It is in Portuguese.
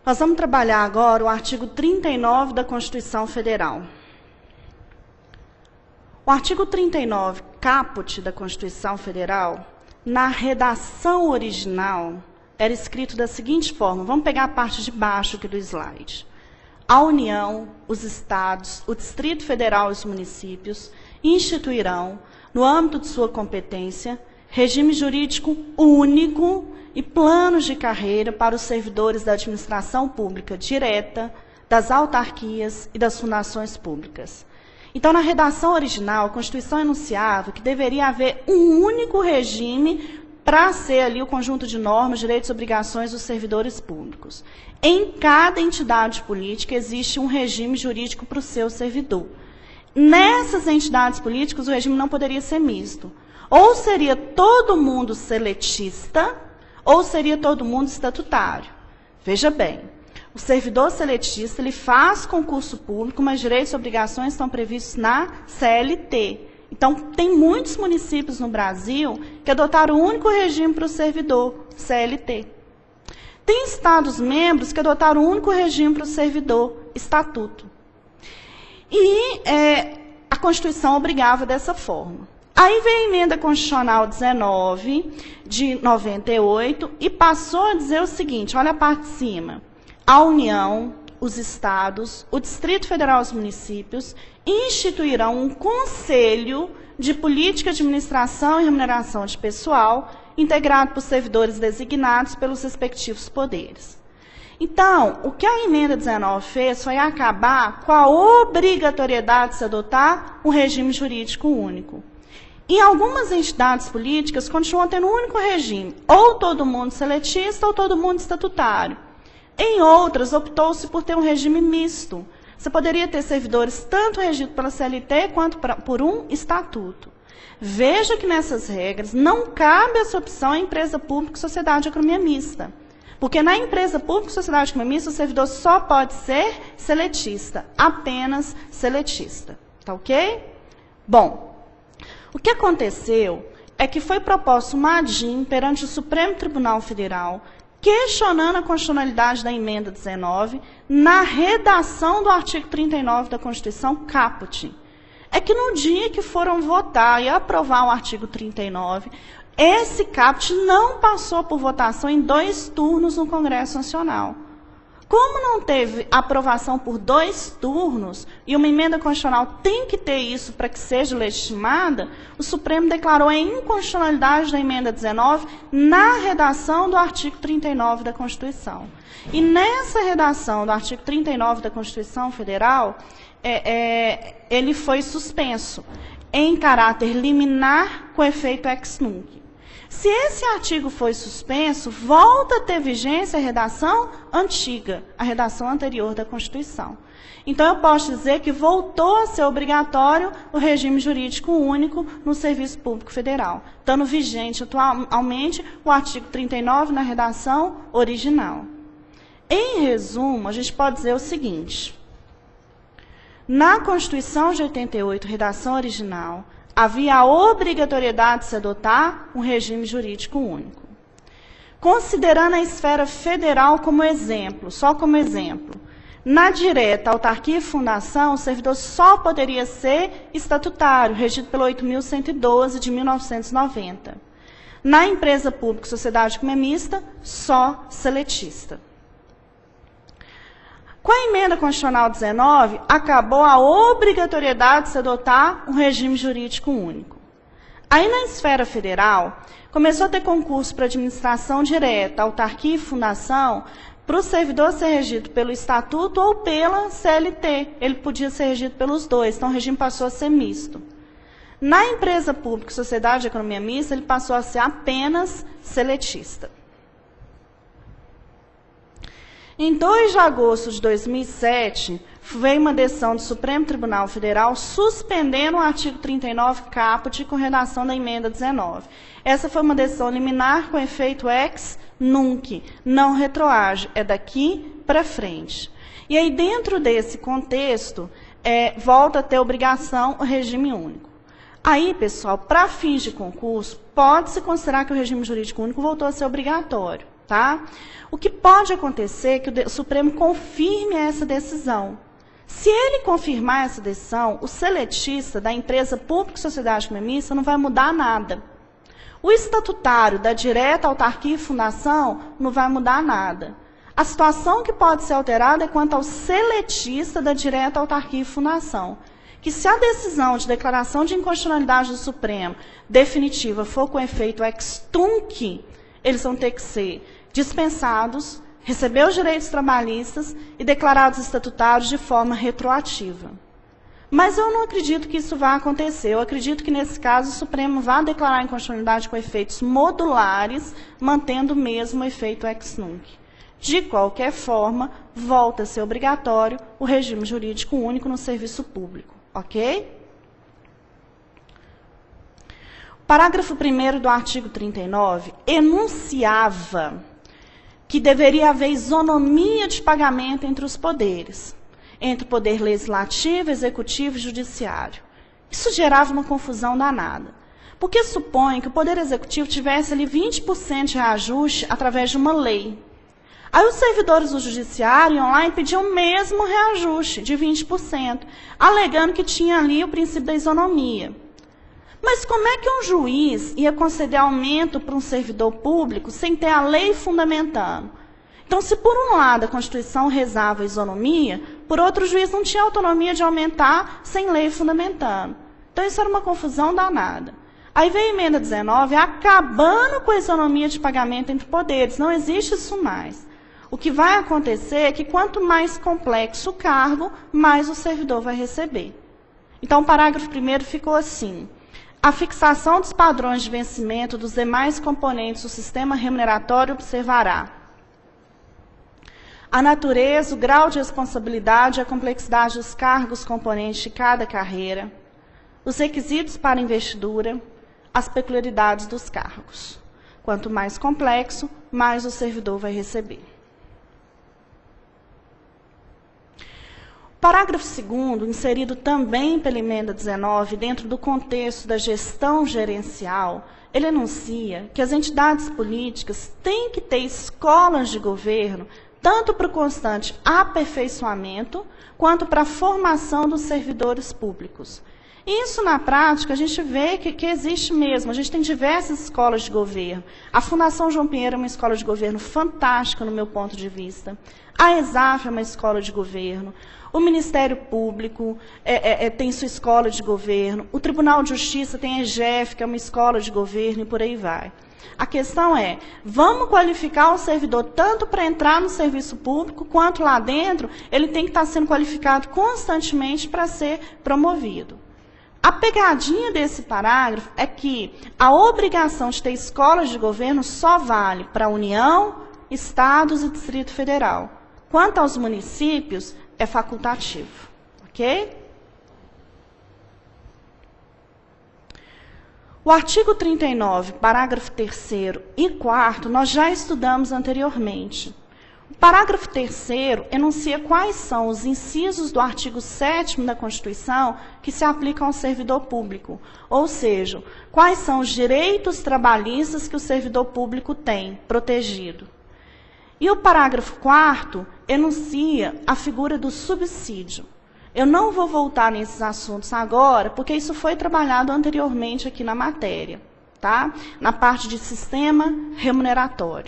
Nós vamos trabalhar agora o artigo 39 da Constituição Federal. O artigo 39, caput da Constituição Federal, na redação original, era escrito da seguinte forma. Vamos pegar a parte de baixo aqui do slide. A União, os Estados, o Distrito Federal e os municípios instituirão, no âmbito de sua competência, regime jurídico único e planos de carreira para os servidores da administração pública direta, das autarquias e das fundações públicas. Então, na redação original, a Constituição enunciava que deveria haver um único regime para ser ali o conjunto de normas, direitos e obrigações dos servidores públicos. Em cada entidade política existe um regime jurídico para o seu servidor. Nessas entidades políticas, o regime não poderia ser misto. Ou seria todo mundo seletista, ou seria todo mundo estatutário. Veja bem, o servidor seletista ele faz concurso público, mas direitos e obrigações estão previstos na CLT. Então, tem muitos municípios no Brasil que adotaram o único regime para o servidor, CLT. Tem estados-membros que adotaram o único regime para o servidor, estatuto. E a Constituição obrigava dessa forma. Aí veio a emenda constitucional 19, de 98, e passou a dizer o seguinte, olha a parte de cima. A União, os Estados, o Distrito Federal e os municípios instituirão um Conselho de Política, Administração e Remuneração de Pessoal, integrado por servidores designados pelos respectivos poderes. Então, o que a emenda 19 fez foi acabar com a obrigatoriedade de se adotar um regime jurídico único. Em algumas entidades políticas, continuam tendo um único regime, ou todo mundo seletista ou todo mundo estatutário. Em outras, optou-se por ter um regime misto. Você poderia ter servidores tanto regidos pela CLT quanto por um estatuto. Veja que nessas regras não cabe essa opção em empresa pública e sociedade de economia mista. Porque na empresa pública e sociedade de economia mista, o servidor só pode ser seletista, apenas seletista. Tá ok? Bom, o que aconteceu é que foi proposto uma ADIM perante o Supremo Tribunal Federal, questionando a constitucionalidade da emenda 19 na redação do artigo 39 da Constituição, caput. É que no dia que foram votar e aprovar o artigo 39, esse caput não passou por votação em 2 turnos no Congresso Nacional. Como não teve aprovação por 2 turnos, e uma emenda constitucional tem que ter isso para que seja legitimada, o Supremo declarou a inconstitucionalidade da emenda 19 na redação do artigo 39 da Constituição. E nessa redação do artigo 39 da Constituição Federal, ele foi suspenso em caráter liminar com efeito ex nunc. Se esse artigo foi suspenso, volta a ter vigência a redação antiga, a redação anterior da Constituição. Então, eu posso dizer que voltou a ser obrigatório o regime jurídico único no Serviço Público Federal, estando vigente atualmente o artigo 39 na redação original. Em resumo, a gente pode dizer o seguinte. Na Constituição de 88, redação original, havia a obrigatoriedade de se adotar um regime jurídico único. Considerando a esfera federal como exemplo, só como exemplo, na direta, autarquia e fundação, o servidor só poderia ser estatutário, regido pelo 8.112 de 1990. Na empresa pública e sociedade economia mista, só seletista. Com a emenda constitucional 19, acabou a obrigatoriedade de se adotar um regime jurídico único. Aí, na esfera federal, começou a ter concurso para administração direta, autarquia e fundação, para o servidor ser regido pelo Estatuto ou pela CLT. Ele podia ser regido pelos 2, então o regime passou a ser misto. Na empresa pública e sociedade de economia mista, ele passou a ser apenas seletista. Em 2 de agosto de 2007, veio uma decisão do Supremo Tribunal Federal suspendendo o artigo 39 caput com redação da emenda 19. Essa foi uma decisão liminar com efeito ex nunc, não retroage, é daqui para frente. E aí, dentro desse contexto, volta a ter obrigação o regime único. Aí, pessoal, para fins de concurso, pode-se considerar que o regime jurídico único voltou a ser obrigatório. Tá? O que pode acontecer é que o Supremo confirme essa decisão. Se ele confirmar essa decisão, o seletista da empresa pública e sociedade comunista não vai mudar nada. O estatutário da direta autarquia e fundação não vai mudar nada. A situação que pode ser alterada é quanto ao seletista da direta autarquia e fundação. Que se a decisão de declaração de inconstitucionalidade do Supremo definitiva for com efeito ex tunc, eles vão ter que ser dispensados, receber os direitos trabalhistas e declarados estatutários de forma retroativa. Mas eu não acredito que isso vá acontecer. Eu acredito que, nesse caso, o Supremo vai declarar a inconstitucionalidade com efeitos modulares, mantendo mesmo o efeito ex nunc. De qualquer forma, volta a ser obrigatório o regime jurídico único no serviço público. Ok? O parágrafo 1º do artigo 39 enunciava que deveria haver isonomia de pagamento entre os poderes, entre o poder legislativo, executivo e judiciário. Isso gerava uma confusão danada, porque supõe que o poder executivo tivesse ali 20% de reajuste através de uma lei. Aí os servidores do judiciário iam lá e pediam o mesmo reajuste, de 20%, alegando que tinha ali o princípio da isonomia. Mas como é que um juiz ia conceder aumento para um servidor público sem ter a lei fundamentando? Então, se por um lado a Constituição rezava a isonomia, por outro o juiz não tinha autonomia de aumentar sem lei fundamentando. Então, isso era uma confusão danada. Aí veio a emenda 19, acabando com a isonomia de pagamento entre poderes. Não existe isso mais. O que vai acontecer é que quanto mais complexo o cargo, mais o servidor vai receber. Então, o parágrafo 1º ficou assim. A fixação dos padrões de vencimento dos demais componentes do sistema remuneratório observará a natureza, o grau de responsabilidade e a complexidade dos cargos componentes de cada carreira, os requisitos para investidura, as peculiaridades dos cargos. Quanto mais complexo, mais o servidor vai receber. Parágrafo 2º, inserido também pela emenda 19, dentro do contexto da gestão gerencial, ele anuncia que as entidades políticas têm que ter escolas de governo, tanto para o constante aperfeiçoamento, quanto para a formação dos servidores públicos. Isso, na prática, a gente vê que existe mesmo. A gente tem diversas escolas de governo. A Fundação João Pinheiro é uma escola de governo fantástica, no meu ponto de vista. A ESAF é uma escola de governo. O Ministério Público tem sua escola de governo. O Tribunal de Justiça tem a EGEF, que é uma escola de governo, e por aí vai. A questão é, vamos qualificar o servidor tanto para entrar no serviço público, quanto lá dentro, ele tem que estar sendo qualificado constantemente para ser promovido. A pegadinha desse parágrafo é que a obrigação de ter escolas de governo só vale para a União, Estados e Distrito Federal. Quanto aos municípios, é facultativo. Ok? O artigo 39, parágrafo 3º e 4º, nós já estudamos anteriormente. O parágrafo 3º enuncia quais são os incisos do artigo 7º da Constituição que se aplicam ao servidor público, ou seja, quais são os direitos trabalhistas que o servidor público tem protegido. E o parágrafo 4º enuncia a figura do subsídio. Eu não vou voltar nesses assuntos agora, porque isso foi trabalhado anteriormente aqui na matéria, tá? Na parte de sistema remuneratório.